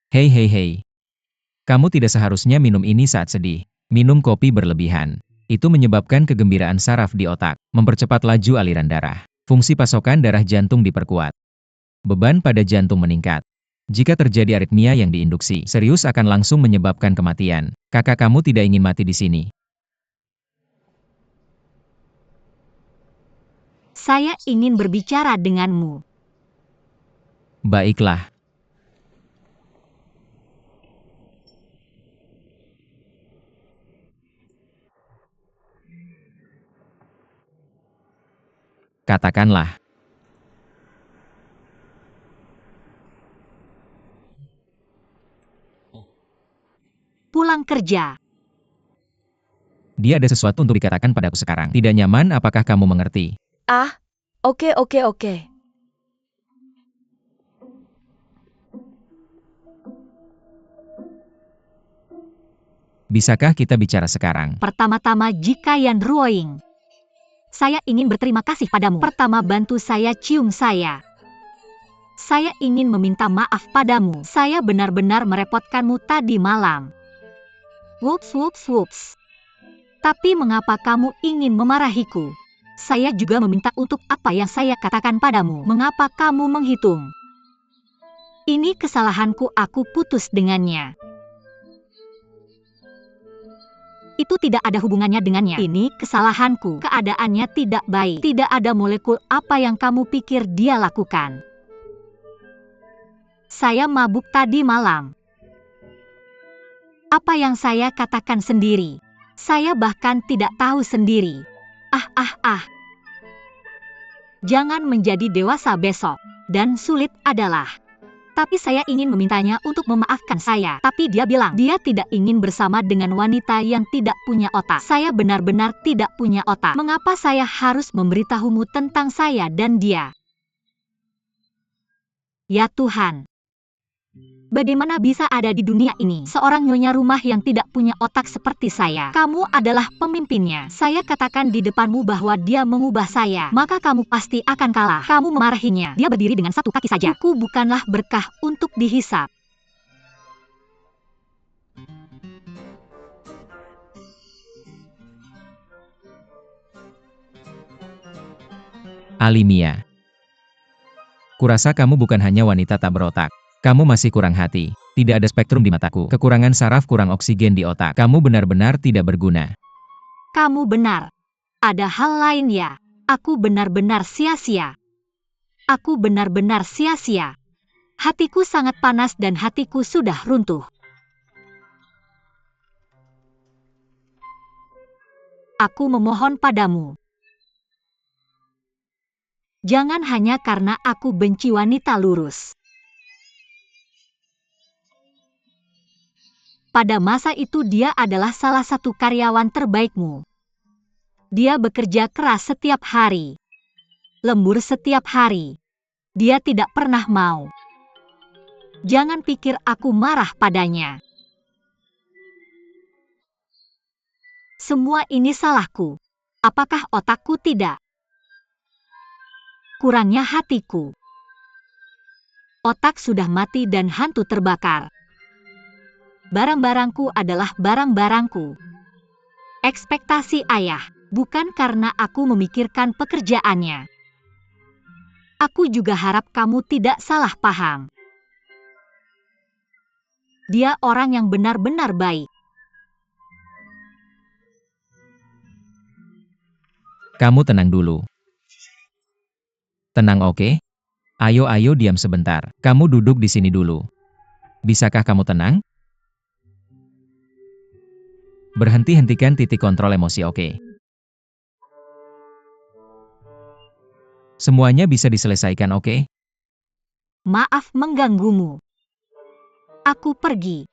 Hei hei hei. Kamu tidak seharusnya minum ini saat sedih. Minum kopi berlebihan. Itu menyebabkan kegembiraan saraf di otak, mempercepat laju aliran darah. Fungsi pasokan darah jantung diperkuat. Beban pada jantung meningkat. Jika terjadi aritmia yang diinduksi, serius akan langsung menyebabkan kematian. Kakak kamu tidak ingin mati di sini. Saya ingin berbicara denganmu. Baiklah. Katakanlah. Pulang kerja. Dia ada sesuatu untuk dikatakan padaku sekarang. Tidak nyaman, apakah kamu mengerti? Ah, oke. Bisakah kita bicara sekarang? Pertama-tama jika Yan Ruoying. Saya ingin berterima kasih padamu. Pertama bantu saya cium saya. Saya ingin meminta maaf padamu. Saya benar-benar merepotkanmu tadi malam. Whoops. Tapi mengapa kamu ingin memarahiku? Saya juga meminta untuk apa yang saya katakan padamu. Mengapa kamu menghitung? Ini kesalahanku, aku putus dengannya. Itu tidak ada hubungannya dengannya. Ini kesalahanku. Keadaannya tidak baik. Tidak ada molekul apa yang kamu pikir dia lakukan. Saya mabuk tadi malam. Apa yang saya katakan sendiri. Saya bahkan tidak tahu sendiri. Jangan menjadi dewasa besok. Dan sulit adalah. Tapi saya ingin memintanya untuk memaafkan saya. Tapi dia bilang dia tidak ingin bersama dengan wanita yang tidak punya otak. Saya benar-benar tidak punya otak. Mengapa saya harus memberitahumu tentang saya dan dia? Ya Tuhan. Bagaimana bisa ada di dunia ini seorang nyonya rumah yang tidak punya otak seperti saya? Kamu adalah pemimpinnya. Saya katakan di depanmu bahwa dia mengubah saya. Maka kamu pasti akan kalah. Kamu memarahinya. Dia berdiri dengan satu kaki saja. Kuku bukanlah berkah untuk dihisap. Alimia. Kurasa kamu bukan hanya wanita tak berotak. Kamu masih kurang hati. Tidak ada spektrum di mataku. Kekurangan saraf, kurang oksigen di otak. Kamu benar-benar tidak berguna. Kamu benar. Ada hal lain ya. Aku benar-benar sia-sia. Aku benar-benar sia-sia. Hatiku sangat panas dan hatiku sudah runtuh. Aku memohon padamu. Jangan hanya karena aku benci wanita lurus. Pada masa itu dia adalah salah satu karyawan terbaikmu. Dia bekerja keras setiap hari. Lembur setiap hari. Dia tidak pernah mau. Jangan pikir aku marah padanya. Semua ini salahku. Apakah otakku tidak? Kurangnya hatiku. Otak sudah mati dan hantu terbakar. Barang-barangku adalah barang-barangku. Ekspektasi ayah, bukan karena aku memikirkan pekerjaannya. Aku juga harap kamu tidak salah paham. Dia orang yang benar-benar baik. Kamu tenang dulu. Tenang, oke? Ayo diam sebentar. Kamu duduk di sini dulu. Bisakah kamu tenang? Hentikan titik kontrol emosi, oke? Semuanya bisa diselesaikan, oke? Maaf mengganggumu. Aku pergi.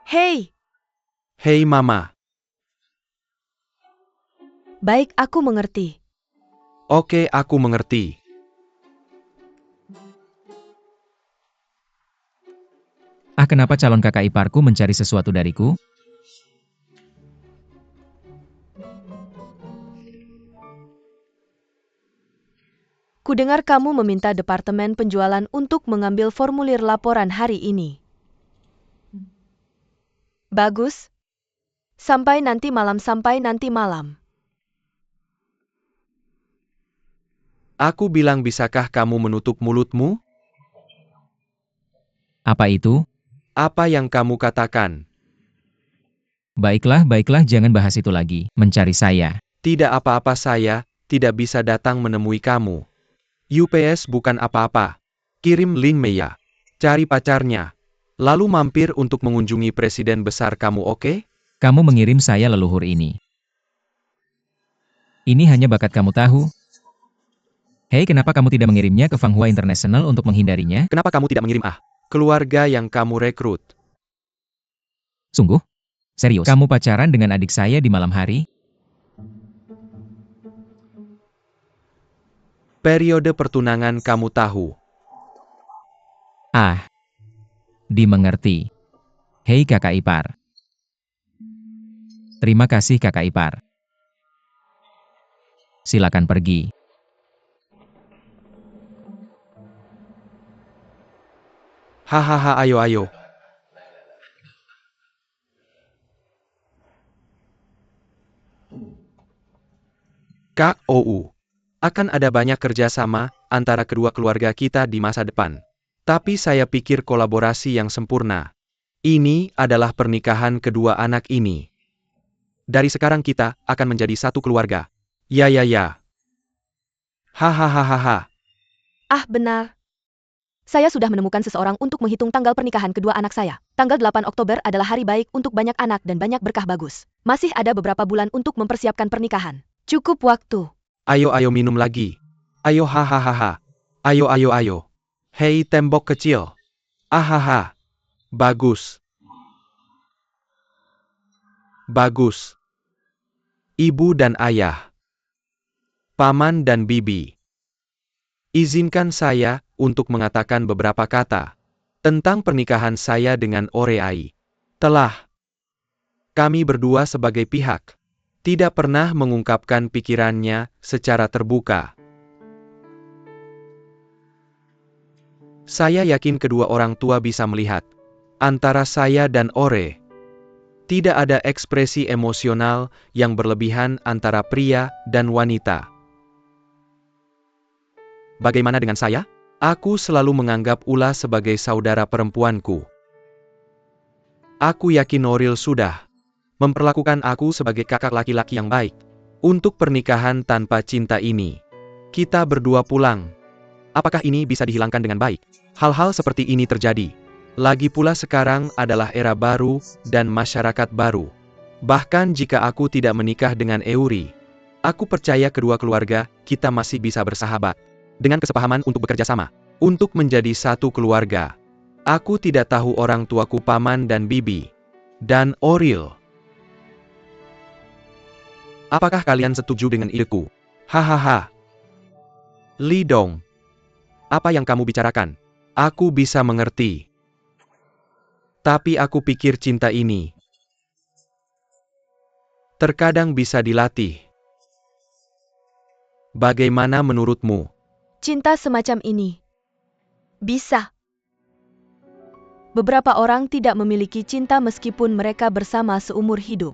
Hei, Hei Mama, baik, aku mengerti. Oke, aku mengerti. Kenapa calon kakak iparku mencari sesuatu dariku? Kudengar kamu meminta departemen penjualan untuk mengambil formulir laporan hari ini. Bagus. Sampai nanti malam. Aku bilang bisakah kamu menutup mulutmu? Apa itu? Apa yang kamu katakan? Baiklah, jangan bahas itu lagi. Mencari saya. Tidak apa-apa, saya tidak bisa datang menemui kamu. UPS bukan apa-apa. Kirim link Meya. Cari pacarnya. Lalu mampir untuk mengunjungi presiden besar kamu, oke? Kamu mengirim saya leluhur ini. Ini hanya bakat kamu tahu. Hei, kenapa kamu tidak mengirimnya ke Fanghua International untuk menghindarinya? Kenapa kamu tidak mengirim keluarga yang kamu rekrut? Sungguh? Serius? Kamu pacaran dengan adik saya di malam hari? Periode pertunangan kamu tahu. Dimengerti. Hei kakak ipar. Terima kasih kakak ipar. Silakan pergi. Hahaha, ayo. KOU. Akan ada banyak kerjasama antara kedua keluarga kita di masa depan. Tapi saya pikir kolaborasi yang sempurna. Ini adalah pernikahan kedua anak ini. Dari sekarang kita akan menjadi satu keluarga. Ya. Hahaha. Benar. Saya sudah menemukan seseorang untuk menghitung tanggal pernikahan kedua anak saya. Tanggal 8 Oktober adalah hari baik untuk banyak anak dan banyak berkah bagus. Masih ada beberapa bulan untuk mempersiapkan pernikahan. Cukup waktu. Ayo minum lagi. Ayo hahaha. Ayo. Hei tembok kecil. Ahaha. Bagus. Ibu dan ayah. Paman dan bibi. Izinkan saya untuk mengatakan beberapa kata tentang pernikahan saya dengan Oreai. Kami berdua sebagai pihak tidak pernah mengungkapkan pikirannya secara terbuka. Saya yakin kedua orang tua bisa melihat antara saya dan Ore. Tidak ada ekspresi emosional yang berlebihan antara pria dan wanita. Bagaimana dengan saya? Aku selalu menganggap Ula sebagai saudara perempuanku. Aku yakin Noril sudah memperlakukan aku sebagai kakak laki-laki yang baik. Untuk pernikahan tanpa cinta ini, kita berdua pulang. Apakah ini bisa dihilangkan dengan baik? Hal-hal seperti ini terjadi. Lagi pula sekarang adalah era baru dan masyarakat baru. Bahkan jika aku tidak menikah dengan Euri, aku percaya kedua keluarga kita masih bisa bersahabat. Dengan kesepahaman untuk bekerja sama, untuk menjadi satu keluarga. Aku tidak tahu orang tuaku paman dan bibi. Dan Oril. Apakah kalian setuju dengan ideku? Hahaha. Lidong. Apa yang kamu bicarakan? Aku bisa mengerti. Tapi aku pikir cinta ini terkadang bisa dilatih. Bagaimana menurutmu? Cinta semacam ini bisa. Beberapa orang tidak memiliki cinta meskipun mereka bersama seumur hidup.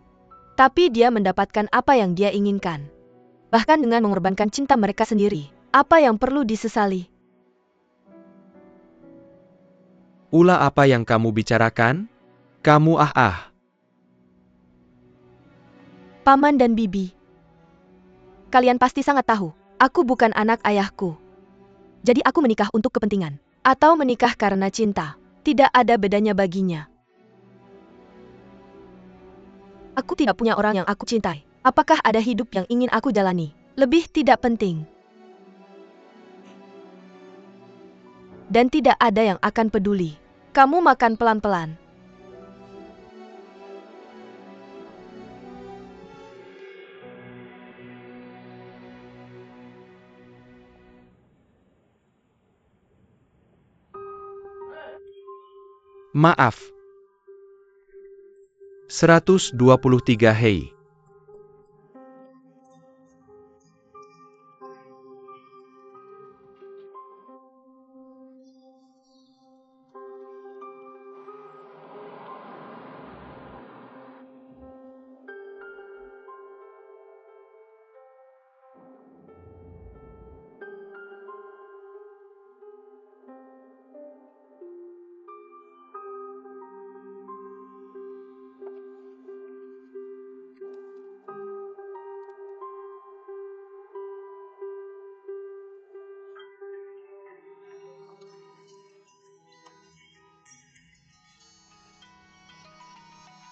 Tapi dia mendapatkan apa yang dia inginkan. Bahkan dengan mengorbankan cinta mereka sendiri. Apa yang perlu disesali? Ula, apa yang kamu bicarakan? Kamu Paman dan bibi. Kalian pasti sangat tahu, aku bukan anak ayahku. Jadi aku menikah untuk kepentingan. Atau menikah karena cinta. Tidak ada bedanya baginya. Aku tidak punya orang yang aku cintai. Apakah ada hidup yang ingin aku jalani? Lebih tidak penting. Dan tidak ada yang akan peduli. Kamu makan pelan-pelan. Maaf. 123 Hei.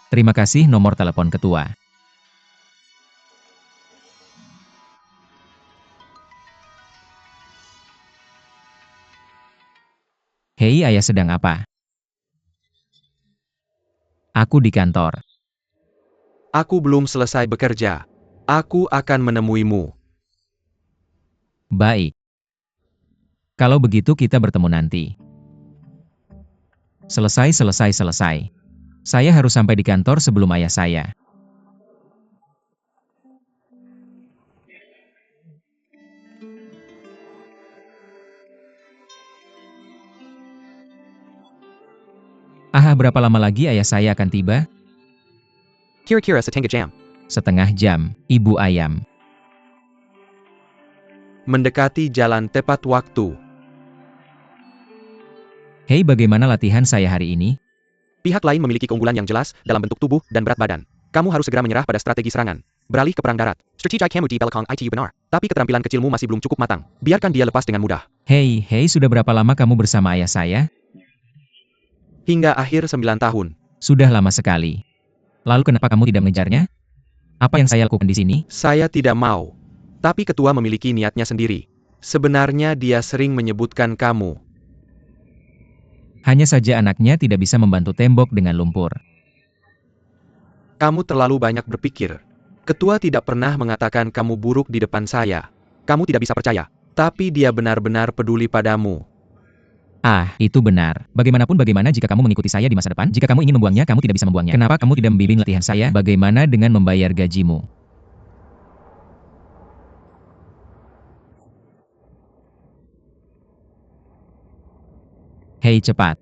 Terima kasih nomor telepon ketua. Hei, ayah sedang apa? Aku di kantor. Aku belum selesai bekerja. Aku akan menemuimu. Baik. Kalau begitu kita bertemu nanti. Selesai. Saya harus sampai di kantor sebelum ayah saya. Berapa lama lagi ayah saya akan tiba? Kira-kira setengah jam. Setengah jam, ibu ayam. Mendekati jalan tepat waktu. Hei, bagaimana latihan saya hari ini? Pihak lain memiliki keunggulan yang jelas dalam bentuk tubuh dan berat badan. Kamu harus segera menyerah pada strategi serangan. Beralih ke perang darat. Strategi kamu di belakang itu benar. Tapi keterampilan kecilmu masih belum cukup matang. Biarkan dia lepas dengan mudah. Hei, sudah berapa lama kamu bersama ayah saya? Hingga akhir 9 tahun. Sudah lama sekali. Lalu kenapa kamu tidak mengejarnya? Apa yang saya lakukan di sini? Saya tidak mau. Tapi ketua memiliki niatnya sendiri. Sebenarnya dia sering menyebutkan kamu. Hanya saja anaknya tidak bisa membantu tembok dengan lumpur. Kamu terlalu banyak berpikir. Ketua tidak pernah mengatakan kamu buruk di depan saya. Kamu tidak bisa percaya. Tapi dia benar-benar peduli padamu. Itu benar. Bagaimana jika kamu mengikuti saya di masa depan? Jika kamu ingin membuangnya, kamu tidak bisa membuangnya. Kenapa kamu tidak membimbing latihan saya? Bagaimana dengan membayar gajimu? Hei, cepat.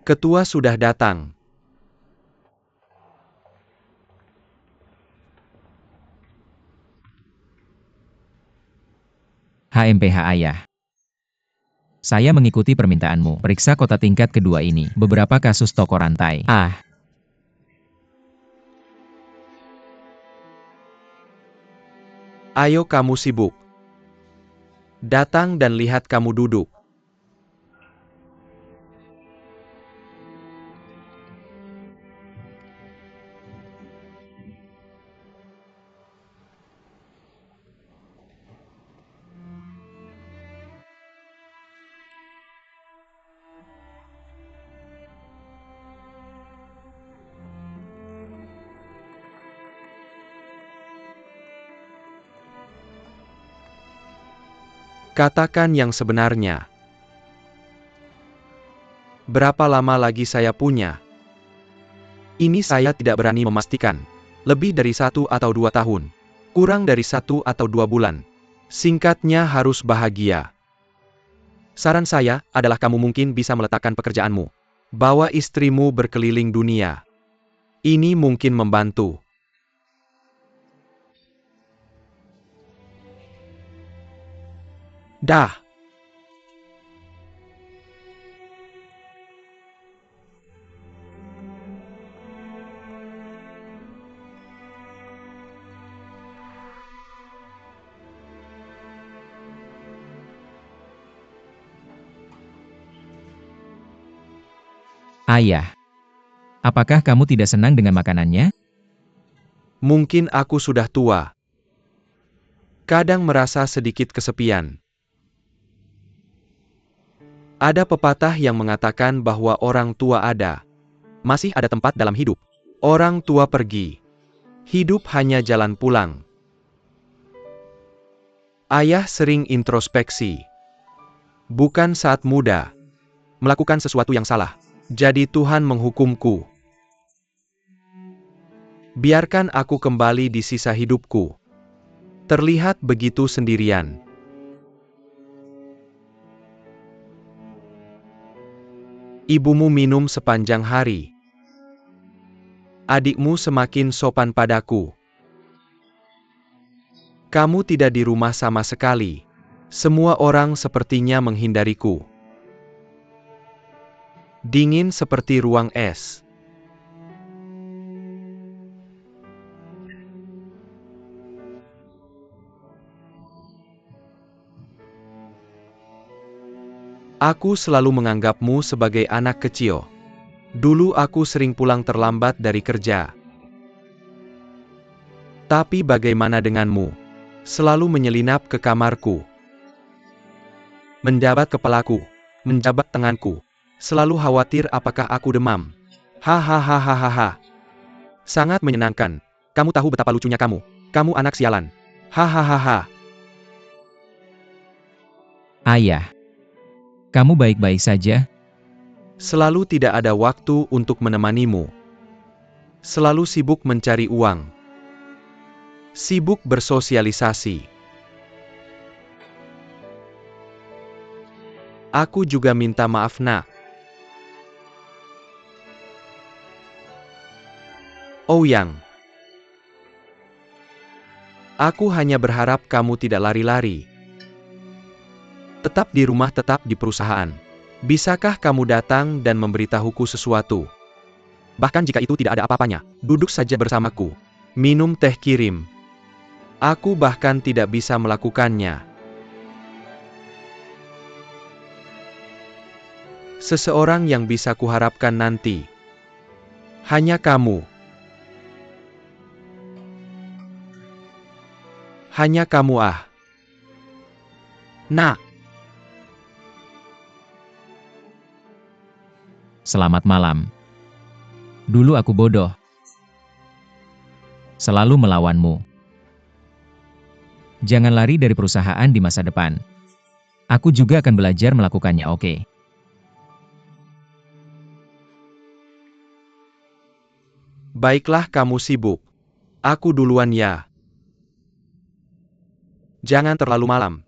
Ketua sudah datang. HMPH Ayah. Saya mengikuti permintaanmu. Periksa kota tingkat kedua ini. Beberapa kasus toko rantai. Ayo kamu sibuk. Datang dan lihat kamu duduk. Katakan yang sebenarnya. Berapa lama lagi saya punya? Ini saya tidak berani memastikan. Lebih dari 1 atau 2 tahun. Kurang dari 1 atau 2 bulan. Singkatnya harus bahagia. Saran saya adalah kamu mungkin bisa meletakkan pekerjaanmu. Bawa istrimu berkeliling dunia. Ini mungkin membantu. Dah. Ayah. Apakah kamu tidak senang dengan makanannya? Mungkin aku sudah tua. Kadang merasa sedikit kesepian. Ada pepatah yang mengatakan bahwa orang tua ada. Masih ada tempat dalam hidup. Orang tua pergi. Hidup hanya jalan pulang. Ayah sering introspeksi. Bukan saat muda. Melakukan sesuatu yang salah. Jadi Tuhan menghukumku. Biarkan aku kembali di sisa hidupku. Terlihat begitu sendirian. Ibumu minum sepanjang hari. Adikmu semakin sopan padaku. Kamu tidak di rumah sama sekali. Semua orang sepertinya menghindariku. Dingin seperti ruang es. Aku selalu menganggapmu sebagai anak kecil. Dulu aku sering pulang terlambat dari kerja. Tapi bagaimana denganmu? Selalu menyelinap ke kamarku. Menjabat kepalaku. Menjabat tanganku. Selalu khawatir apakah aku demam. Hahaha. Sangat menyenangkan. Kamu tahu betapa lucunya kamu. Kamu anak sialan. Hahaha. Ayah. Kamu baik-baik saja? Selalu tidak ada waktu untuk menemanimu. Selalu sibuk mencari uang. Sibuk bersosialisasi. Aku juga minta maaf, Nak. Ouyang. Aku hanya berharap kamu tidak lari-lari. Tetap di rumah, tetap di perusahaan. Bisakah kamu datang dan memberitahuku sesuatu? Bahkan jika itu tidak ada apa-apanya, duduk saja bersamaku. Minum teh kirim. Aku bahkan tidak bisa melakukannya. Seseorang yang bisa kuharapkan nanti. Hanya kamu. Hanya kamu Nak. Selamat malam. Dulu aku bodoh. Selalu melawanmu. Jangan lari dari perusahaan di masa depan. Aku juga akan belajar melakukannya, oke? Baiklah, kamu sibuk. Aku duluan ya. Jangan terlalu malam.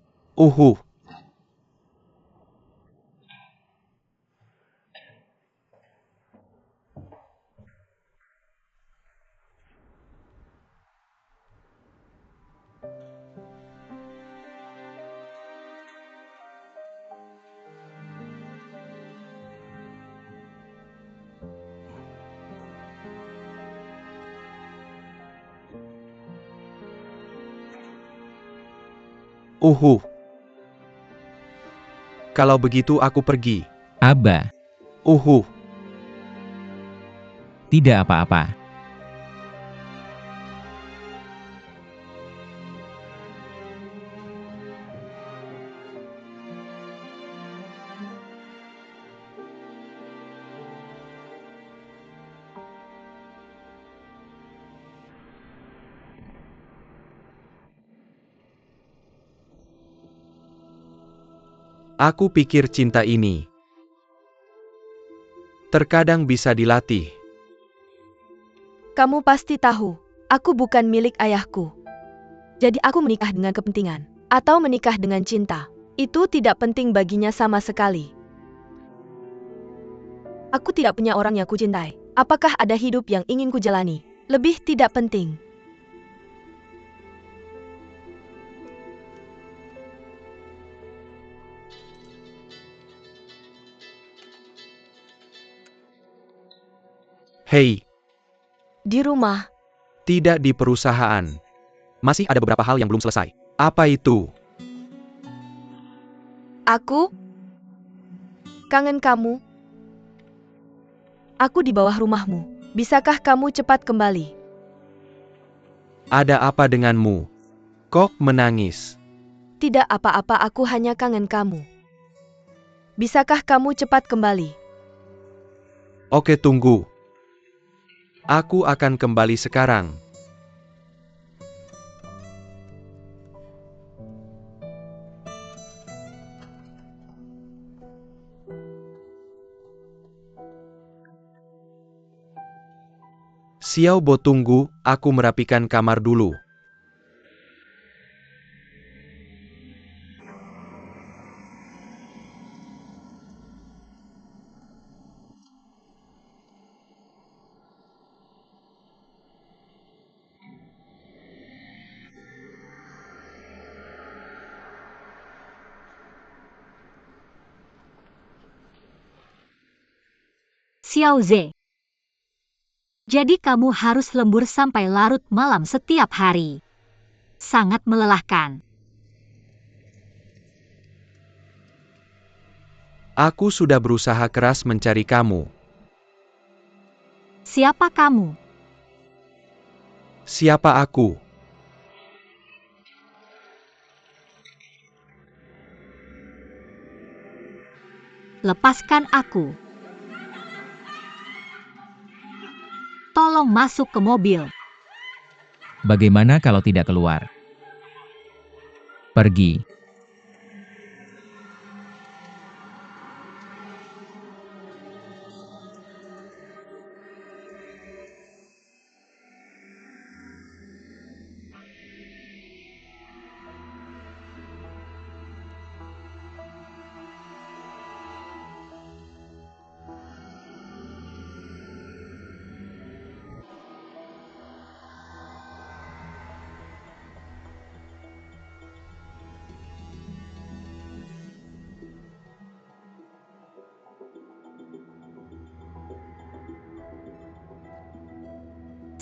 Uhuh. Kalau begitu aku pergi. Aba, Uhuh. tidak apa-apa. Aku pikir cinta ini terkadang bisa dilatih. Kamu pasti tahu, aku bukan milik ayahku. Jadi aku menikah dengan kepentingan, atau menikah dengan cinta. Itu tidak penting baginya sama sekali. Aku tidak punya orang yang kucintai. Apakah ada hidup yang ingin kujalani? Lebih tidak penting. Hei, Di rumah, tidak di perusahaan. Masih ada beberapa hal yang belum selesai. Apa itu? aku kangen kamu. Aku di bawah rumahmu. Bisakah kamu cepat kembali? Ada apa denganmu? Kok menangis? Tidak apa-apa, aku hanya kangen kamu. Bisakah kamu cepat kembali? Oke, tunggu. Aku akan kembali sekarang. Xiao Bo, tunggu, aku merapikan kamar dulu. Xiao Ze. Jadi kamu harus lembur sampai larut malam setiap hari. Sangat melelahkan. Aku sudah berusaha keras mencari kamu. Siapa kamu? Siapa aku? Lepaskan aku. Tolong masuk ke mobil. Bagaimana kalau tidak keluar? Pergi.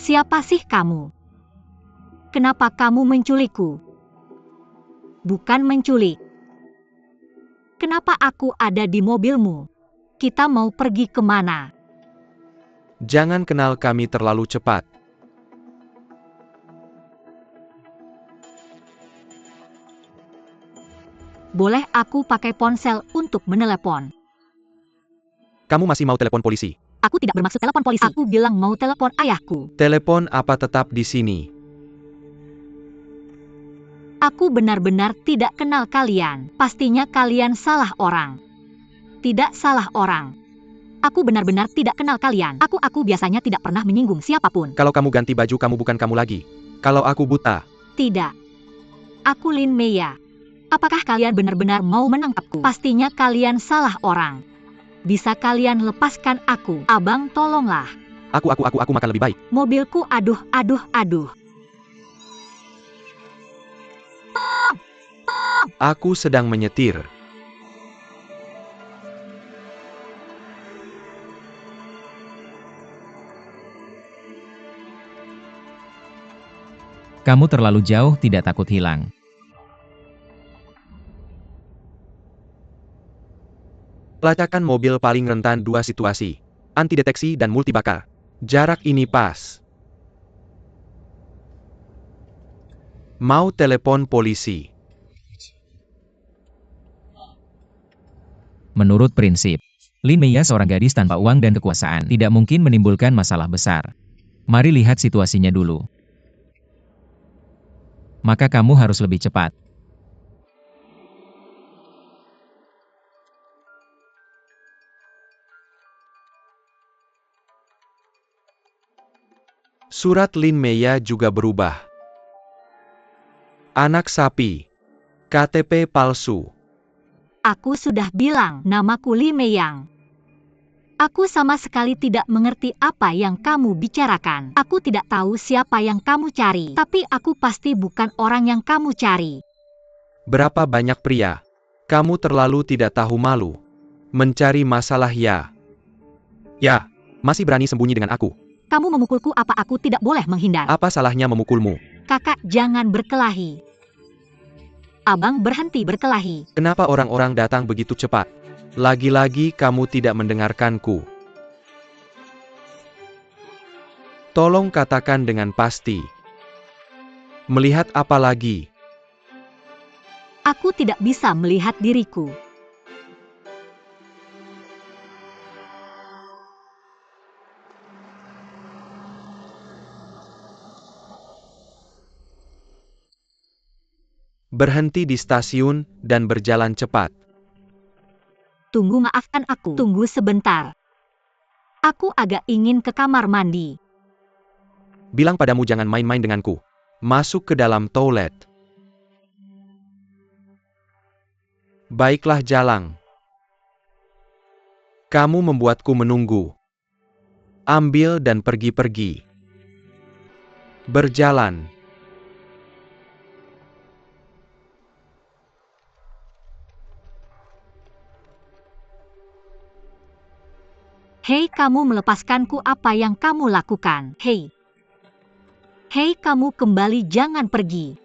Siapa sih kamu? Kenapa kamu menculikku? Bukan menculik. Kenapa aku ada di mobilmu? Kita mau pergi kemana? Jangan kenal kami terlalu cepat. Boleh aku pakai ponsel untuk menelepon? Kamu masih mau telepon polisi? Aku tidak bermaksud telepon polisi. Aku bilang mau telepon ayahku. Telepon apa tetap di sini? Aku benar-benar tidak kenal kalian. Pastinya kalian salah orang. Tidak salah orang. Aku benar-benar tidak kenal kalian. Aku biasanya tidak pernah menyinggung siapapun. Kalau kamu ganti baju, kamu bukan kamu lagi. Kalau aku buta, Tidak. Aku Lin Meya. Apakah kalian benar-benar mau menangkapku? Pastinya kalian salah orang. Bisa kalian lepaskan aku? Abang, tolonglah. aku makan lebih baik. Mobilku, aduh. Aku sedang menyetir. Kamu terlalu jauh, tidak takut hilang. Pelacakan mobil paling rentan dua situasi. Anti deteksi dan multibakar. Jarak ini pas. Mau telepon polisi. Menurut prinsip, Lin Meia seorang gadis tanpa uang dan kekuasaan tidak mungkin menimbulkan masalah besar. Mari lihat situasinya dulu. Maka kamu harus lebih cepat. Surat Lin Meia juga berubah. Anak sapi. KTP palsu. Aku sudah bilang namaku Li Meiyang. Aku sama sekali tidak mengerti apa yang kamu bicarakan. Aku tidak tahu siapa yang kamu cari, tapi aku pasti bukan orang yang kamu cari. Berapa banyak pria? Kamu terlalu tidak tahu malu. Mencari masalah ya. Ya, masih berani sembunyi dengan aku. Kamu memukulku apa aku tidak boleh menghindar? Apa salahnya memukulmu? Kakak, jangan berkelahi. Abang berhenti berkelahi. Kenapa orang-orang datang begitu cepat? Lagi-lagi kamu tidak mendengarkanku. Tolong katakan dengan pasti. Melihat apa lagi? Aku tidak bisa melihat diriku. Berhenti di stasiun dan berjalan cepat. Tunggu, maafkan aku. Tunggu sebentar. Aku agak ingin ke kamar mandi. Bilang padamu jangan main-main denganku. Masuk ke dalam toilet. Baiklah, jalang. Kamu membuatku menunggu. Ambil dan pergi-pergi. Berjalan. Hei, kamu melepaskanku, apa yang kamu lakukan? Hei. Hei, kamu kembali, jangan pergi.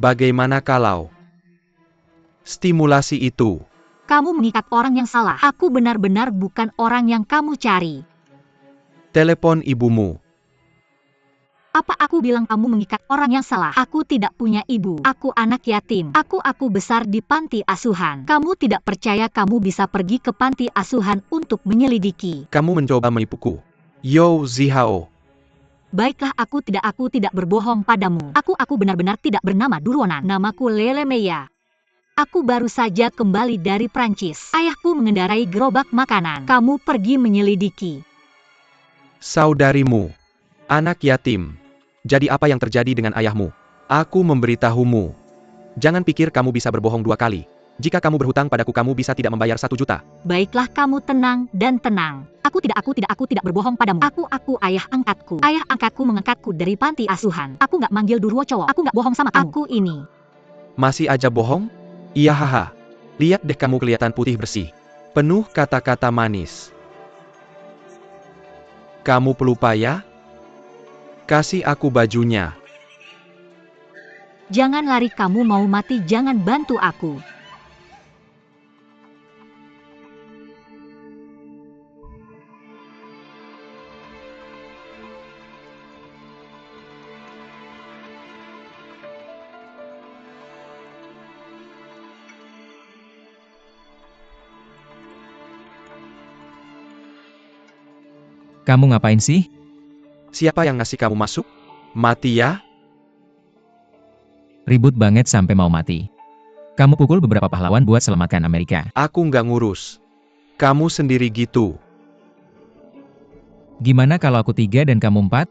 Bagaimana kalau stimulasi itu? Kamu mengikat orang yang salah. Aku benar-benar bukan orang yang kamu cari. Telepon ibumu. Apa aku bilang kamu mengikat orang yang salah? Aku tidak punya ibu. Aku anak yatim. Aku besar di panti asuhan. Kamu tidak percaya kamu bisa pergi ke panti asuhan untuk menyelidiki. Kamu mencoba menipuku. Yo Zihao. Baiklah, aku tidak berbohong padamu. Aku benar-benar tidak bernama Durwonan. Namaku Lele Meia. Aku baru saja kembali dari Prancis. Ayahku mengendarai gerobak makanan. Kamu pergi menyelidiki. Saudarimu. Anak yatim. Jadi apa yang terjadi dengan ayahmu? Aku memberitahumu. Jangan pikir kamu bisa berbohong dua kali. Jika kamu berhutang padaku, kamu bisa tidak membayar 1 juta. Baiklah, kamu tenang dan tenang. Aku tidak berbohong padamu. Aku ayah angkatku. Ayah angkatku mengangkatku dari panti asuhan. Aku nggak manggil Durwo cowok. Aku nggak bohong sama kamu. Aku ini. Masih aja bohong? Iya, haha. Lihat deh, kamu kelihatan putih bersih. Penuh kata-kata manis. Kamu pelupa ya? Kasih aku bajunya. Jangan lari, kamu mau mati, jangan bantu aku. Kamu ngapain sih? Siapa yang ngasih kamu masuk? Mati ya? Ribut banget sampai mau mati. Kamu pukul beberapa pahlawan buat selamatkan Amerika. Aku nggak ngurus. Kamu sendiri gitu. Gimana kalau aku 3 dan kamu 4?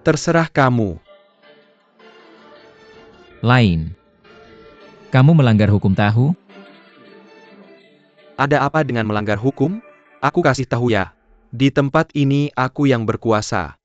Terserah kamu. Lain. Kamu melanggar hukum tahu? Ada apa dengan melanggar hukum? Aku kasih tahu ya. Di tempat ini aku yang berkuasa.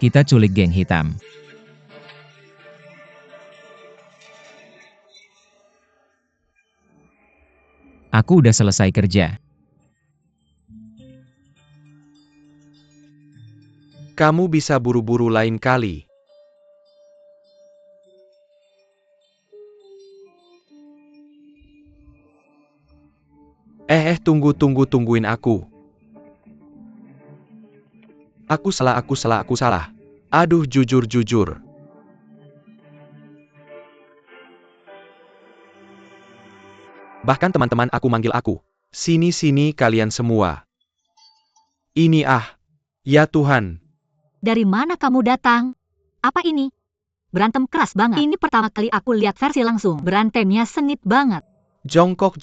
Kita culik geng hitam. Aku udah selesai kerja. Kamu bisa buru-buru lain kali. Tungguin aku. Aku salah. Aduh, jujur. Bahkan teman-teman aku manggil aku. Sini kalian semua. Ini ya Tuhan. Dari mana kamu datang? Apa ini? Berantem keras banget. Ini pertama kali aku lihat versi langsung. Berantemnya sengit banget. Jongkok.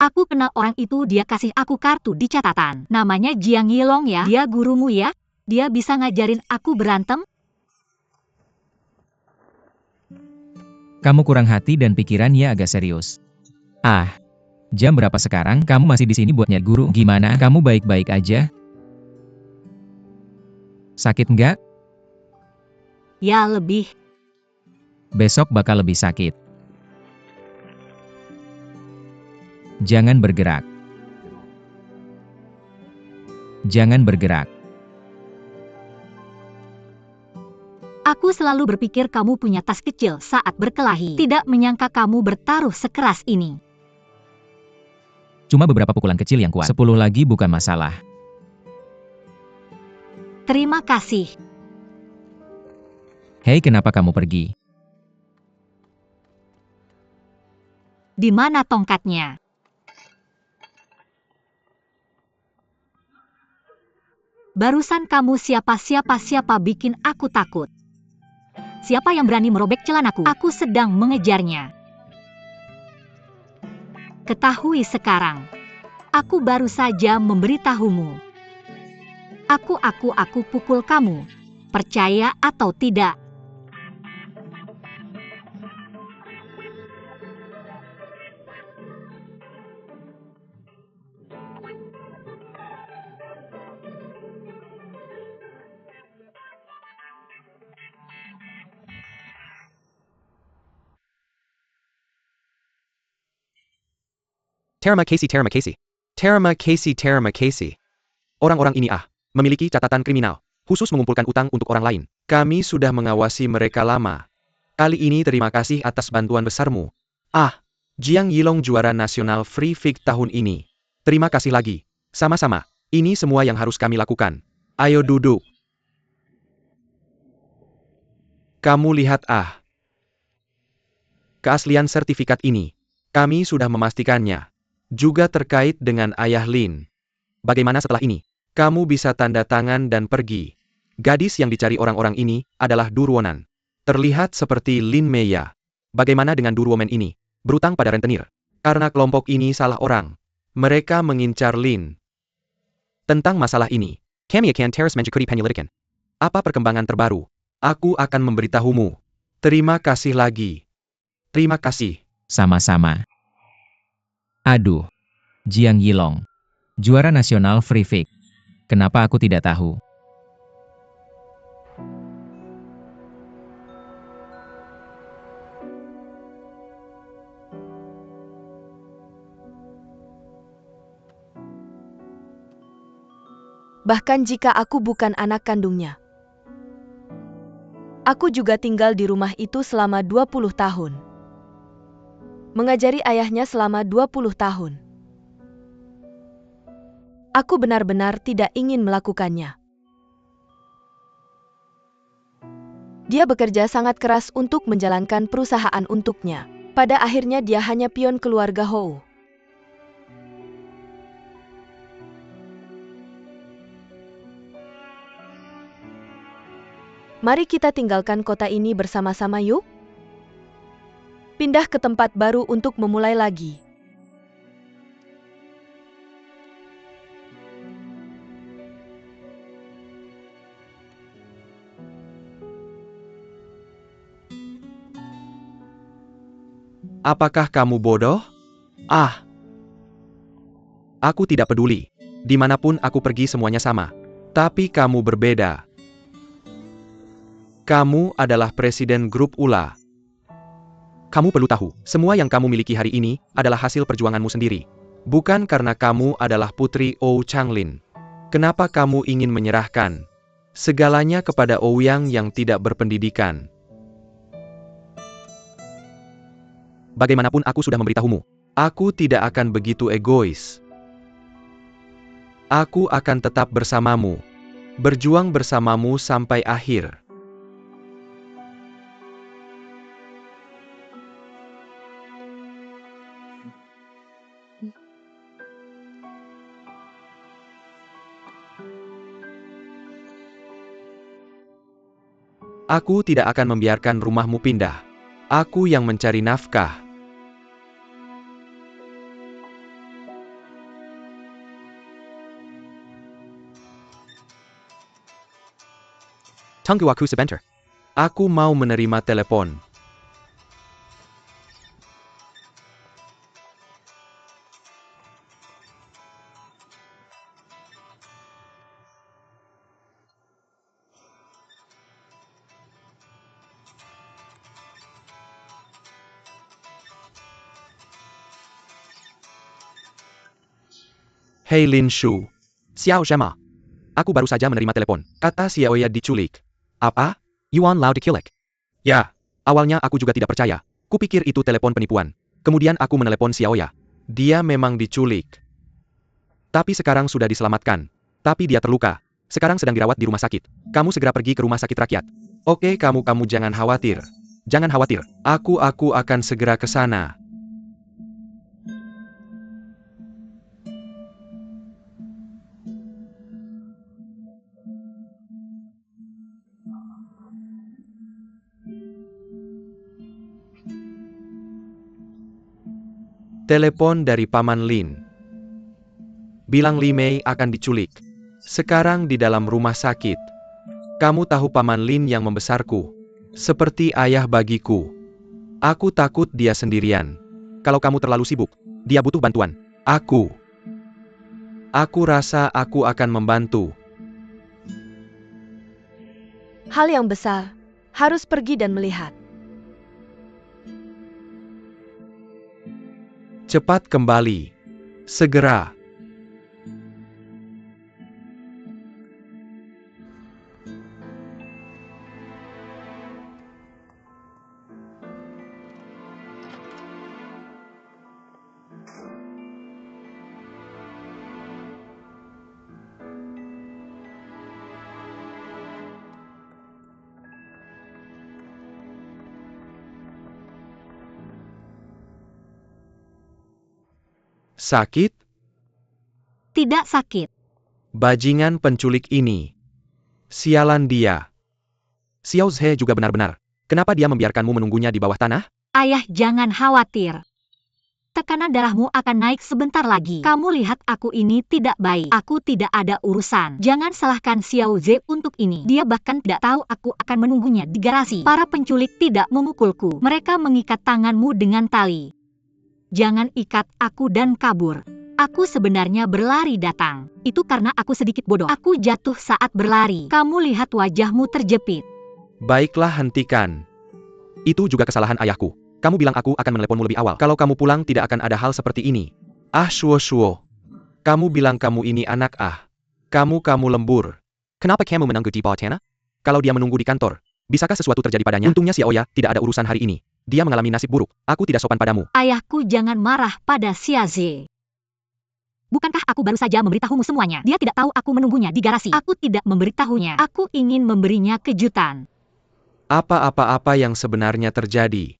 Aku kenal orang itu, dia kasih aku kartu di catatan. Namanya Jiang Yilong ya. Dia gurumu ya? Dia bisa ngajarin aku berantem? Kamu kurang hati dan pikirannya agak serius. Jam berapa sekarang? Kamu masih di sini buat nyari guru? Gimana? Kamu baik-baik aja? Sakit nggak? Ya lebih. Besok bakal lebih sakit. Jangan bergerak. Jangan bergerak. Aku selalu berpikir kamu punya tas kecil saat berkelahi. Tidak menyangka kamu bertaruh sekeras ini. Cuma beberapa pukulan kecil yang kuat. 10 lagi bukan masalah. Terima kasih. Hei, kenapa kamu pergi? Di mana tongkatnya? Barusan kamu siapa bikin aku takut. Siapa yang berani merobek celanaku? Aku sedang mengejarnya. Ketahui sekarang. Aku baru saja memberitahumu. Aku pukul kamu. Percaya atau tidak? Terima kasih. Orang-orang ini memiliki catatan kriminal, khusus mengumpulkan utang untuk orang lain. Kami sudah mengawasi mereka lama. Kali ini terima kasih atas bantuan besarmu. Jiang Yilong juara nasional Free Fight tahun ini. Terima kasih lagi. Sama-sama. Ini semua yang harus kami lakukan. Ayo duduk. Kamu lihat keaslian sertifikat ini. Kami sudah memastikannya. Juga terkait dengan ayah Lin. Bagaimana setelah ini? Kamu bisa tanda tangan dan pergi. Gadis yang dicari orang-orang ini adalah Durwonan. Terlihat seperti Lin Meya. Bagaimana dengan Durwoman ini? Berutang pada rentenir. Karena kelompok ini salah orang. Mereka mengincar Lin. Tentang masalah ini, kami akan terus mencukupi penyelidikan. Apa perkembangan terbaru? Aku akan memberitahumu. Terima kasih lagi. Terima kasih. Sama-sama. Aduh. Jiang Yilong. Juara nasional Free Fight. Kenapa aku tidak tahu? Bahkan jika aku bukan anak kandungnya. Aku juga tinggal di rumah itu selama 20 tahun. Mengajari ayahnya selama 20 tahun. Aku benar-benar tidak ingin melakukannya. Dia bekerja sangat keras untuk menjalankan perusahaan untuknya. Pada akhirnya dia hanya pion keluarga Hou. Mari kita tinggalkan kota ini bersama-sama yuk. Pindah ke tempat baru untuk memulai lagi. Apakah kamu bodoh? Ah! Aku tidak peduli. Dimanapun aku pergi semuanya sama. Tapi kamu berbeda. Kamu adalah presiden grup ULA. Kamu perlu tahu, semua yang kamu miliki hari ini adalah hasil perjuanganmu sendiri. Bukan karena kamu adalah putri Ou Changlin. Kenapa kamu ingin menyerahkan segalanya kepada Ouyang yang tidak berpendidikan? Bagaimanapun aku sudah memberitahumu, aku tidak akan begitu egois. Aku akan tetap bersamamu, berjuang bersamamu sampai akhir. Aku tidak akan membiarkan rumahmu pindah. Aku yang mencari nafkah. Tunggu aku sebentar. Aku mau menerima telepon. Hei Lin Shu. Xiao Shema. Aku baru saja menerima telepon. Kata Xiaoya diculik. Apa? Yuan Lao diculik? Ya. Awalnya aku juga tidak percaya. Kupikir itu telepon penipuan. Kemudian aku menelepon Xiaoya. Dia memang diculik. Tapi sekarang sudah diselamatkan. Tapi dia terluka. Sekarang sedang dirawat di rumah sakit. Kamu segera pergi ke rumah sakit rakyat. Oke, kamu jangan khawatir. Jangan khawatir. Aku akan segera ke sana. Telepon dari Paman Lin. Bilang Li Mei akan diculik. Sekarang di dalam rumah sakit. Kamu tahu Paman Lin yang membesarku. Seperti ayah bagiku. Aku takut dia sendirian. Kalau kamu terlalu sibuk, dia butuh bantuan. Aku rasa aku akan membantu. Hal yang besar. Harus pergi dan melihat. Cepat kembali. Segera. Sakit? Tidak sakit. Bajingan penculik ini. Sialan dia. Xiao Zhe juga benar-benar. Kenapa dia membiarkanmu menunggunya di bawah tanah? Ayah, jangan khawatir. Tekanan darahmu akan naik sebentar lagi. Kamu lihat aku ini tidak baik. Aku tidak ada urusan. Jangan salahkan Xiao Zhe untuk ini. Dia bahkan tidak tahu aku akan menunggunya di garasi. Para penculik tidak memukulku. Mereka mengikat tanganmu dengan tali. Jangan ikat aku dan kabur. Aku sebenarnya berlari datang. Itu karena aku sedikit bodoh. Aku jatuh saat berlari. Kamu lihat wajahmu terjepit. Baiklah, hentikan. Itu juga kesalahan ayahku. Kamu bilang aku akan meneleponmu lebih awal. Kalau kamu pulang tidak akan ada hal seperti ini. Ah, Shuo. Kamu bilang kamu ini anak ah. Kamu lembur. Kenapa kamu menunggu di bawah tanah? Kalau dia menunggu di kantor, bisakah sesuatu terjadi padanya? Untungnya Xiaoya tidak ada urusan hari ini. Dia mengalami nasib buruk. Aku tidak sopan padamu. Ayahku, jangan marah pada Xiaze. Bukankah aku baru saja memberitahumu semuanya? Dia tidak tahu aku menunggunya di garasi. Aku tidak memberitahunya. Aku ingin memberinya kejutan. Apa yang sebenarnya terjadi?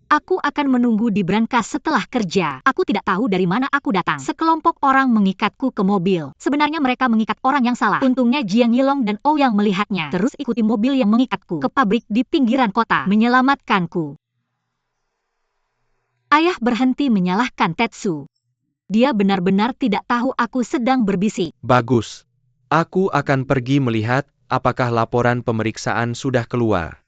Aku akan menunggu di brankas setelah kerja. Aku tidak tahu dari mana aku datang. Sekelompok orang mengikatku ke mobil. Sebenarnya mereka mengikat orang yang salah. Untungnya Jiang Yilong dan Ouyang melihatnya. Terus ikuti mobil yang mengikatku ke pabrik di pinggiran kota. Menyelamatkanku. Ayah berhenti menyalahkan Tetsu. Dia benar-benar tidak tahu aku sedang berbisik. Bagus. Aku akan pergi melihat apakah laporan pemeriksaan sudah keluar.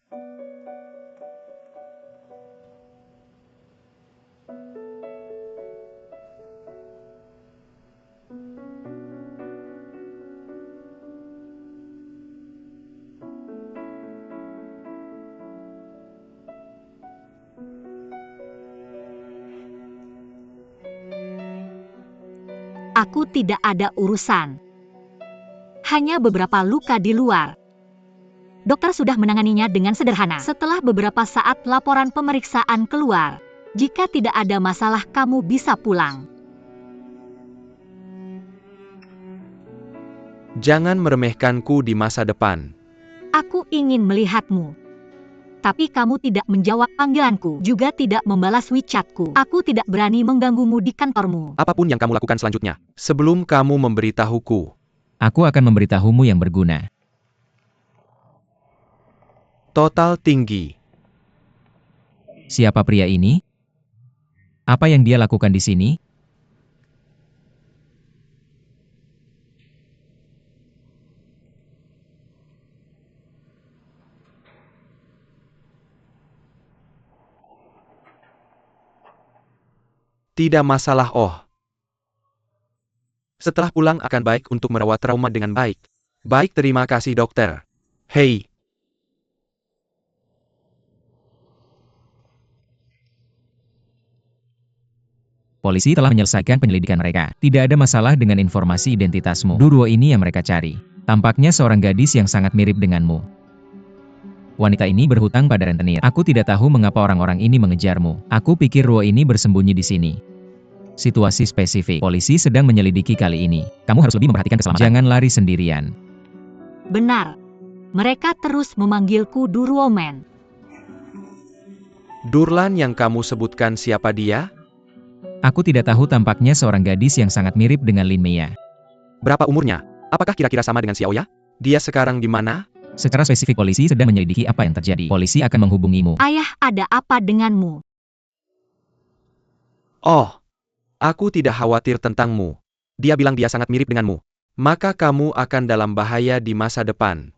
Aku tidak ada urusan. Hanya beberapa luka di luar. Dokter sudah menanganinya dengan sederhana. Setelah beberapa saat laporan pemeriksaan keluar. Jika tidak ada masalah, kamu bisa pulang. Jangan meremehkanku di masa depan. Aku ingin melihatmu. Tapi kamu tidak menjawab panggilanku, juga tidak membalas WeChat-ku. Aku tidak berani mengganggumu di kantormu. Apapun yang kamu lakukan selanjutnya, sebelum kamu memberitahuku. Aku akan memberitahumu yang berguna. Total tinggi. Siapa pria ini? Apa yang dia lakukan di sini? Tidak masalah, oh. Setelah pulang akan baik untuk merawat trauma dengan baik. Baik, terima kasih dokter. Hei. Polisi telah menyelesaikan penyelidikan mereka. Tidak ada masalah dengan informasi identitasmu. Duruo ini yang mereka cari. Tampaknya seorang gadis yang sangat mirip denganmu. Wanita ini berhutang pada rentenir. Aku tidak tahu mengapa orang-orang ini mengejarmu. Aku pikir Ruo ini bersembunyi di sini. Situasi spesifik. Polisi sedang menyelidiki kali ini. Kamu harus lebih memperhatikan keselamatan. Jangan lari sendirian. Benar. Mereka terus memanggilku Duruomen. Durlan yang kamu sebutkan siapa dia? Aku tidak tahu, tampaknya seorang gadis yang sangat mirip dengan Lin Mei. Berapa umurnya? Apakah kira-kira sama dengan Xiaoya? Dia sekarang di mana? Secara spesifik polisi sedang menyelidiki apa yang terjadi. Polisi akan menghubungimu. Ayah, ada apa denganmu? Oh, aku tidak khawatir tentangmu. Dia bilang dia sangat mirip denganmu. Maka kamu akan dalam bahaya di masa depan.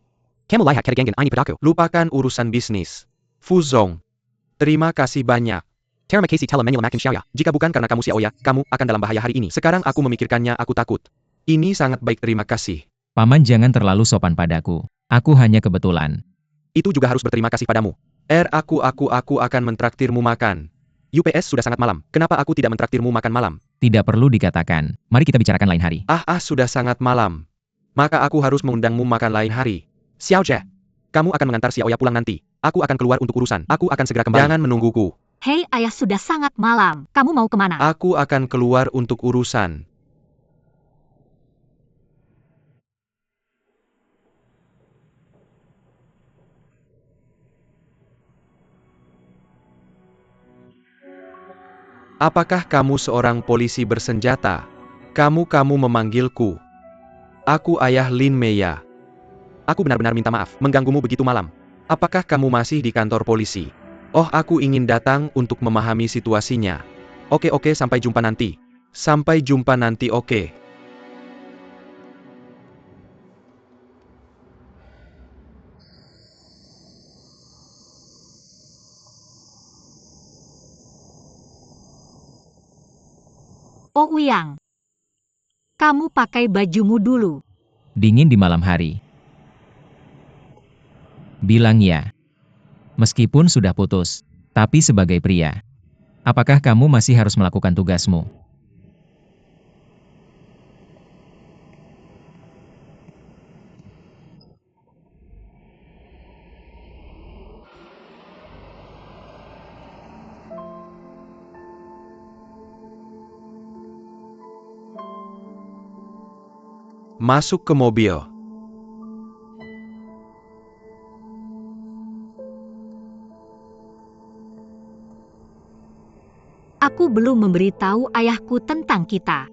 Kamu layak keringin ini padaku. Lupakan urusan bisnis. Fuzong. Terima kasih banyak. Terima kasih telah menyelamatkan Xiaoya. Jika bukan karena kamu Xiaoya, kamu akan dalam bahaya hari ini. Sekarang aku memikirkannya, aku takut. Ini sangat baik, terima kasih. Paman, jangan terlalu sopan padaku. Aku hanya kebetulan. Itu juga harus berterima kasih padamu. Aku akan mentraktirmu makan. UPS sudah sangat malam. Kenapa aku tidak mentraktirmu makan malam? Tidak perlu dikatakan. Mari kita bicarakan lain hari. Sudah sangat malam. Maka aku harus mengundangmu makan lain hari. Xiao Jie, kamu akan mengantar Xiaoya pulang nanti. Aku akan keluar untuk urusan. Aku akan segera kembali. Jangan menungguku. Hei ayah, sudah sangat malam. Kamu mau kemana? Aku akan keluar untuk urusan. Apakah kamu seorang polisi bersenjata? Kamu memanggilku. Aku ayah Lin Mei. Aku benar-benar minta maaf mengganggumu begitu malam. Apakah kamu masih di kantor polisi? Oh, aku ingin datang untuk memahami situasinya. Oke, sampai jumpa nanti. Sampai jumpa nanti, oke. Ouyang. Kamu pakai bajumu dulu. Dingin di malam hari. Bilang ya. Meskipun sudah putus. Tapi sebagai pria. Apakah kamu masih harus melakukan tugasmu? Masuk ke mobil. Aku belum memberitahu ayahku tentang kita.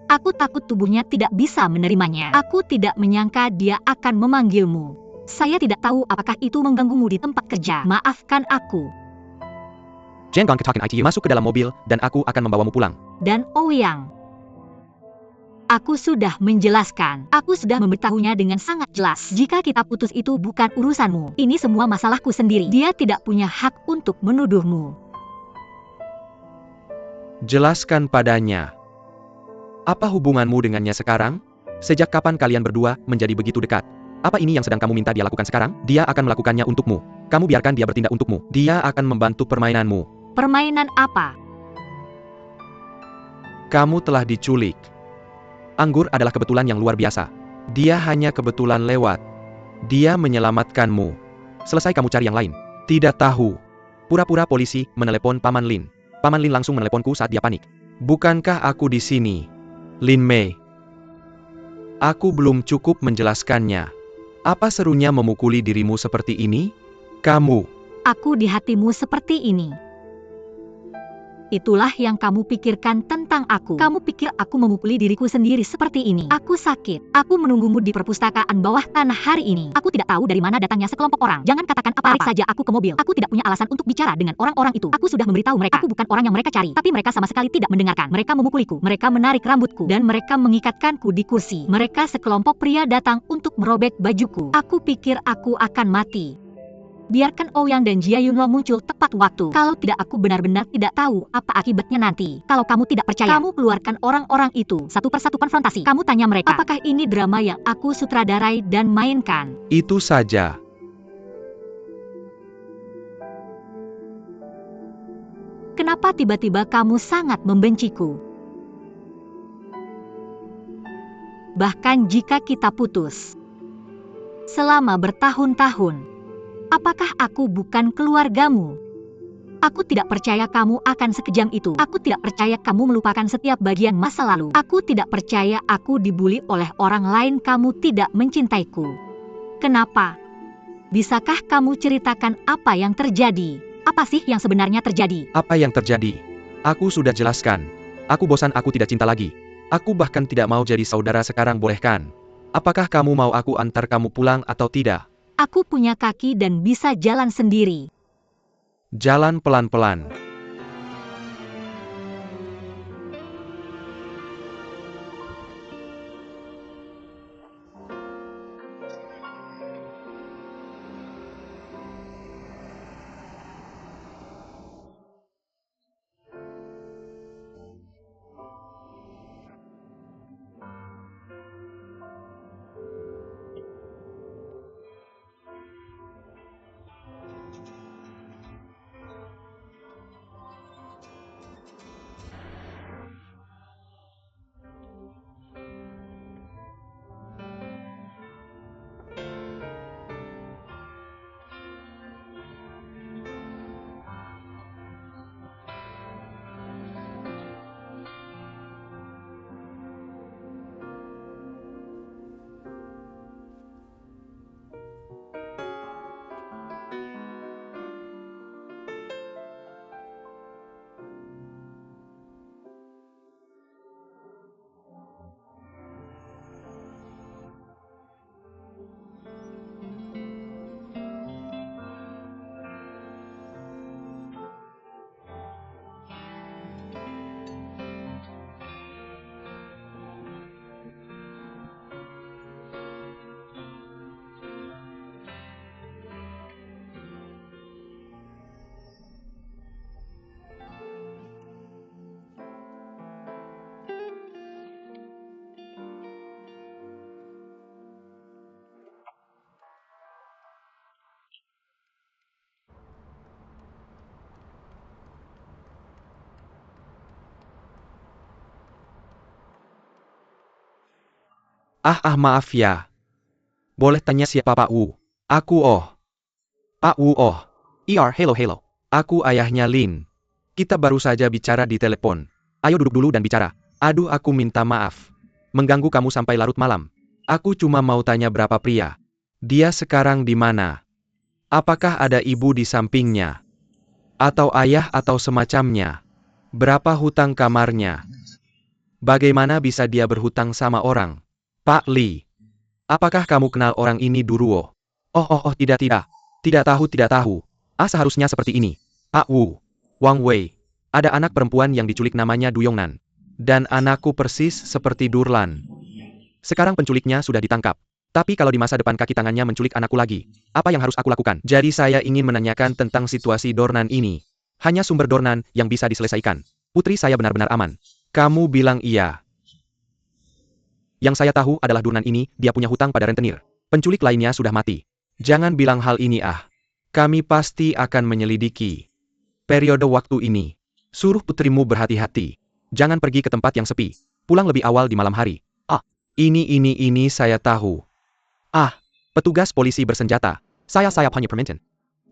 Aku takut tubuhnya tidak bisa menerimanya. Aku tidak menyangka dia akan memanggilmu. Saya tidak tahu apakah itu mengganggumu di tempat kerja. Maafkan aku. Jen Gang ketakin ITU. Masuk ke dalam mobil, dan aku akan membawamu pulang. Dan Ouyang. Aku sudah menjelaskan. Aku sudah memberitahunya dengan sangat jelas. Jika kita putus itu bukan urusanmu. Ini semua masalahku sendiri. Dia tidak punya hak untuk menuduhmu. Jelaskan padanya. Apa hubunganmu dengannya sekarang? Sejak kapan kalian berdua menjadi begitu dekat? Apa ini yang sedang kamu minta dia lakukan sekarang? Dia akan melakukannya untukmu. Kamu biarkan dia bertindak untukmu. Dia akan membantu permainanmu. Permainan apa? Kamu telah diculik. Anggur adalah kebetulan yang luar biasa. Dia hanya kebetulan lewat. Dia menyelamatkanmu. Selesai kamu cari yang lain. Tidak tahu. Pura-pura polisi menelepon Paman Lin. Paman Lin langsung meneleponku saat dia panik. Bukankah aku di sini? Lin Mei. Aku belum cukup menjelaskannya. Apa serunya memukuli dirimu seperti ini? Kamu. Aku di hatimu seperti ini. Itulah yang kamu pikirkan tentang aku. Kamu pikir aku memukuli diriku sendiri seperti ini. Aku sakit. Aku menunggumu di perpustakaan bawah tanah hari ini. Aku tidak tahu dari mana datangnya sekelompok orang. Jangan katakan apa-apa. Tarik saja aku ke mobil. Aku tidak punya alasan untuk bicara dengan orang-orang itu. Aku sudah memberitahu mereka. Aku bukan orang yang mereka cari. Tapi mereka sama sekali tidak mendengarkan. Mereka memukuliku. Mereka menarik rambutku. Dan mereka mengikatkanku di kursi. Mereka sekelompok pria datang untuk merobek bajuku. Aku pikir aku akan mati. Biarkan Ouyang dan Jia Yunlo muncul tepat waktu. Kalau tidak, aku benar-benar tidak tahu apa akibatnya nanti. Kalau kamu tidak percaya, kamu keluarkan orang-orang itu. Satu persatu konfrontasi. Kamu tanya mereka, apakah ini drama yang aku sutradarai dan mainkan? Itu saja. Kenapa tiba-tiba kamu sangat membenciku? Bahkan jika kita putus selama bertahun-tahun, apakah aku bukan keluargamu? Aku tidak percaya kamu akan sekejam itu. Aku tidak percaya kamu melupakan setiap bagian masa lalu. Aku tidak percaya aku dibuli oleh orang lain. Kamu tidak mencintaiku. Kenapa? Bisakah kamu ceritakan apa yang terjadi? Apa sih yang sebenarnya terjadi? Apa yang terjadi? Aku sudah jelaskan. Aku bosan, aku tidak cinta lagi. Aku bahkan tidak mau jadi saudara sekarang, bolehkan? Apakah kamu mau aku antar kamu pulang atau tidak? Aku punya kaki dan bisa jalan sendiri. Jalan pelan-pelan. Maaf ya. Boleh tanya siapa Pak Wu? Aku Pak Wu hello. Aku ayahnya Lin. Kita baru saja bicara di telepon. Ayo duduk dulu dan bicara. Aduh, aku minta maaf. mengganggu kamu sampai larut malam. Aku cuma mau tanya berapa pria. Dia sekarang di mana? Apakah ada ibu di sampingnya? Atau ayah atau semacamnya? Berapa hutang kamarnya? Bagaimana bisa dia berhutang sama orang? Pak Lee, apakah kamu kenal orang ini Duruo? Oh, tidak. Tidak tahu. Seharusnya seperti ini. Pak Wu, Wang Wei, ada anak perempuan yang diculik namanya Du Yongnan. Dan anakku persis seperti Durlan. Sekarang penculiknya sudah ditangkap. Tapi kalau di masa depan kaki tangannya menculik anakku lagi, apa yang harus aku lakukan? Jadi saya ingin menanyakan tentang situasi Dornan ini. Hanya sumber Dornan yang bisa diselesaikan. Putri saya benar-benar aman. Kamu bilang iya. Yang saya tahu adalah Durnan ini, dia punya hutang pada rentenir. Penculik lainnya sudah mati. Jangan bilang hal ini Kami pasti akan menyelidiki. Periode waktu ini. Suruh putrimu berhati-hati. Jangan pergi ke tempat yang sepi. Pulang lebih awal di malam hari. Ini saya tahu. Petugas polisi bersenjata. Saya hanya permintaan.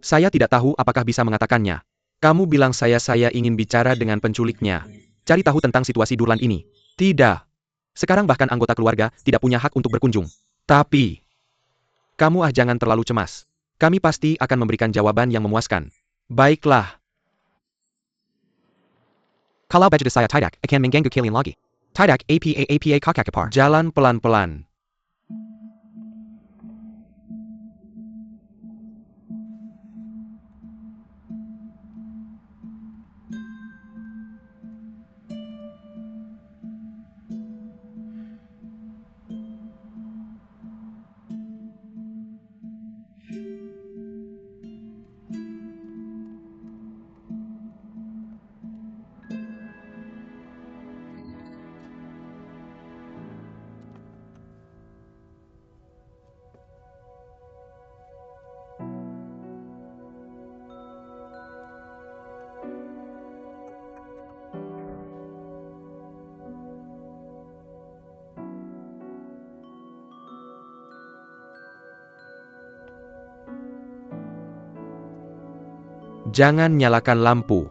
Saya tidak tahu apakah bisa mengatakannya. Kamu bilang saya ingin bicara dengan penculiknya. Cari tahu tentang situasi Durlan ini. Tidak. Sekarang bahkan anggota keluarga tidak punya hak untuk berkunjung. Tapi, kamu jangan terlalu cemas. Kami pasti akan memberikan jawaban yang memuaskan. Baiklah. Kalau baju saya tidak akan mengganggu kalian lagi. Tidak apa kakak. Jalan pelan-pelan. Jangan nyalakan lampu.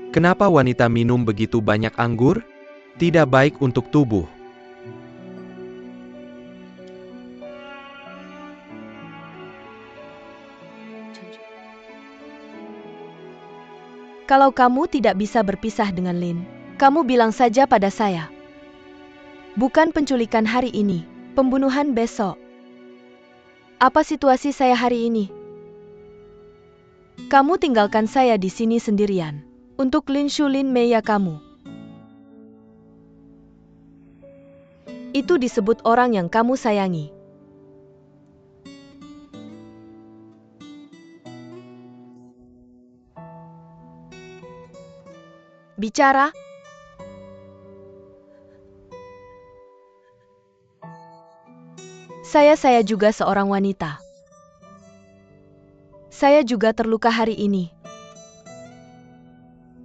Kenapa wanita minum begitu banyak anggur? Tidak baik untuk tubuh. Kalau kamu tidak bisa berpisah dengan Lin, kamu bilang saja pada saya. Bukan penculikan hari ini, pembunuhan besok. Apa situasi saya hari ini? Kamu tinggalkan saya di sini sendirian. Untuk Lin Shulin Meya kamu. Itu disebut orang yang kamu sayangi. Bicara. Saya juga seorang wanita. Saya juga terluka hari ini.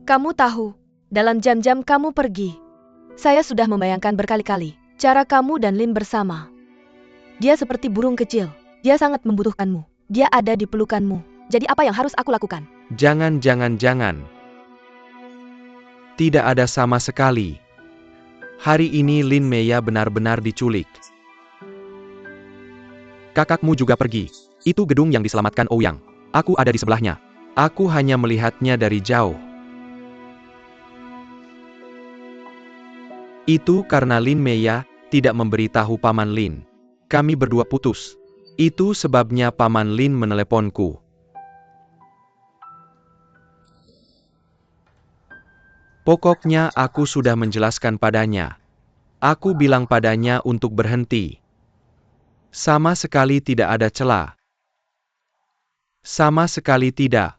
Kamu tahu, dalam jam-jam kamu pergi, saya sudah membayangkan berkali-kali cara kamu dan Lin bersama. Dia seperti burung kecil. Dia sangat membutuhkanmu. Dia ada di pelukanmu. Jadi apa yang harus aku lakukan? Jangan. Tidak ada sama sekali. Hari ini Lin Meya benar-benar diculik. Kakakmu juga pergi. Itu gedung yang diselamatkan Ouyang. Aku ada di sebelahnya. Aku hanya melihatnya dari jauh. Itu karena Lin Meya tidak memberitahu Paman Lin. Kami berdua putus. Itu sebabnya Paman Lin meneleponku. Pokoknya aku sudah menjelaskan padanya. Aku bilang padanya untuk berhenti. Sama sekali tidak ada celah. Sama sekali tidak.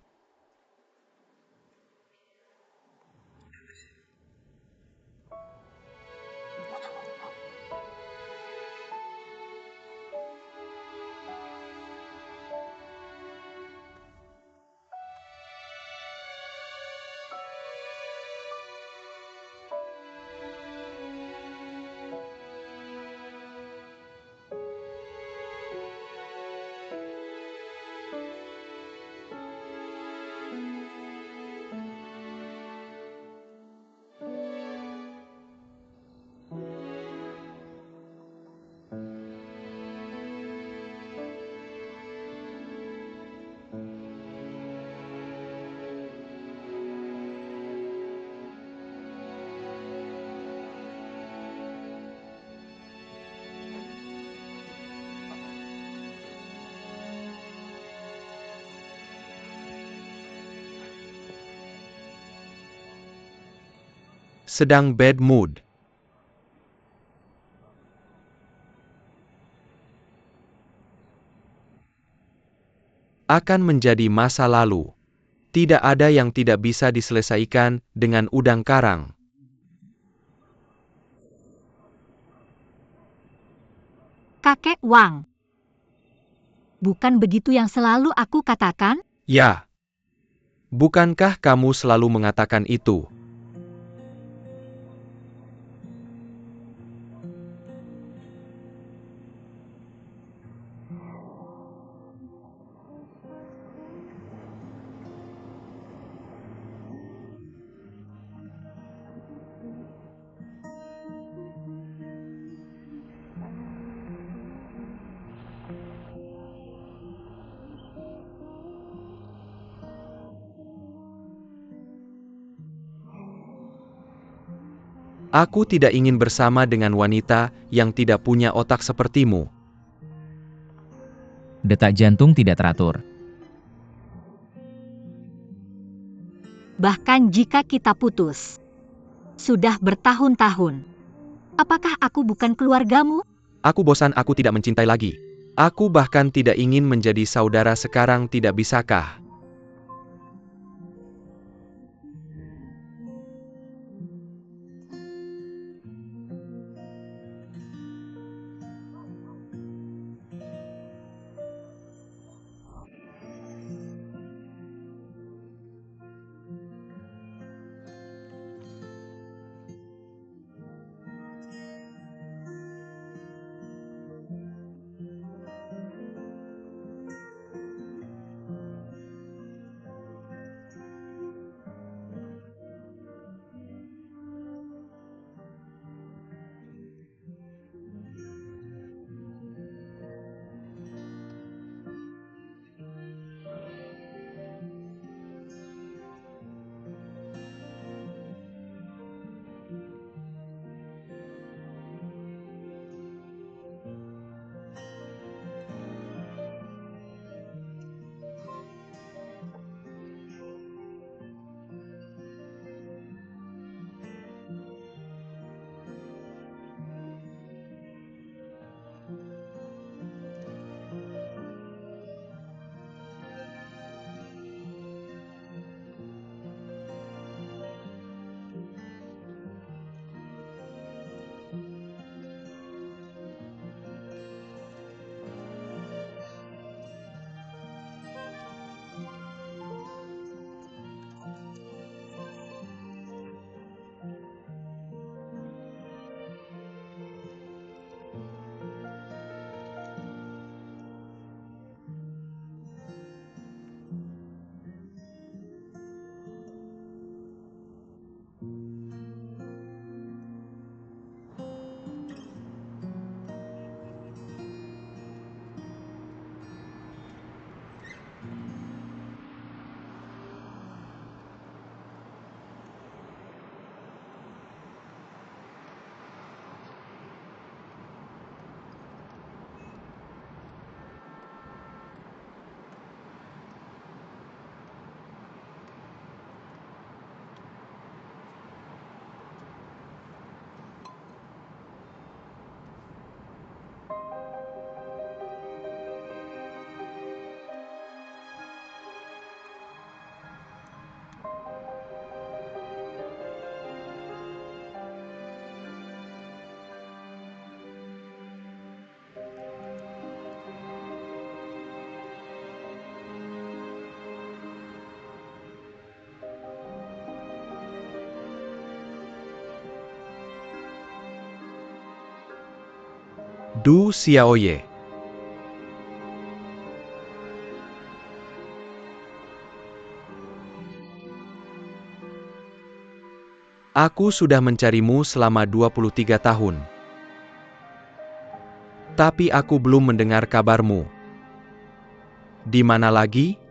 sedang bad mood. Akan menjadi masa lalu. Tidak ada yang tidak bisa diselesaikan dengan udang karang. Kakek Wang. Bukan begitu yang selalu aku katakan? Ya. Bukankah kamu selalu mengatakan itu? Aku tidak ingin bersama dengan wanita yang tidak punya otak sepertimu. Detak jantung tidak teratur. Bahkan jika kita putus. Sudah bertahun-tahun. Apakah aku bukan keluargamu? Aku bosan, aku tidak mencintai lagi. Aku bahkan tidak ingin menjadi saudara sekarang, tidak bisakah? Du Xiaoye. Aku sudah mencarimu selama 23 tahun. Tapi aku belum mendengar kabarmu. Di mana lagi?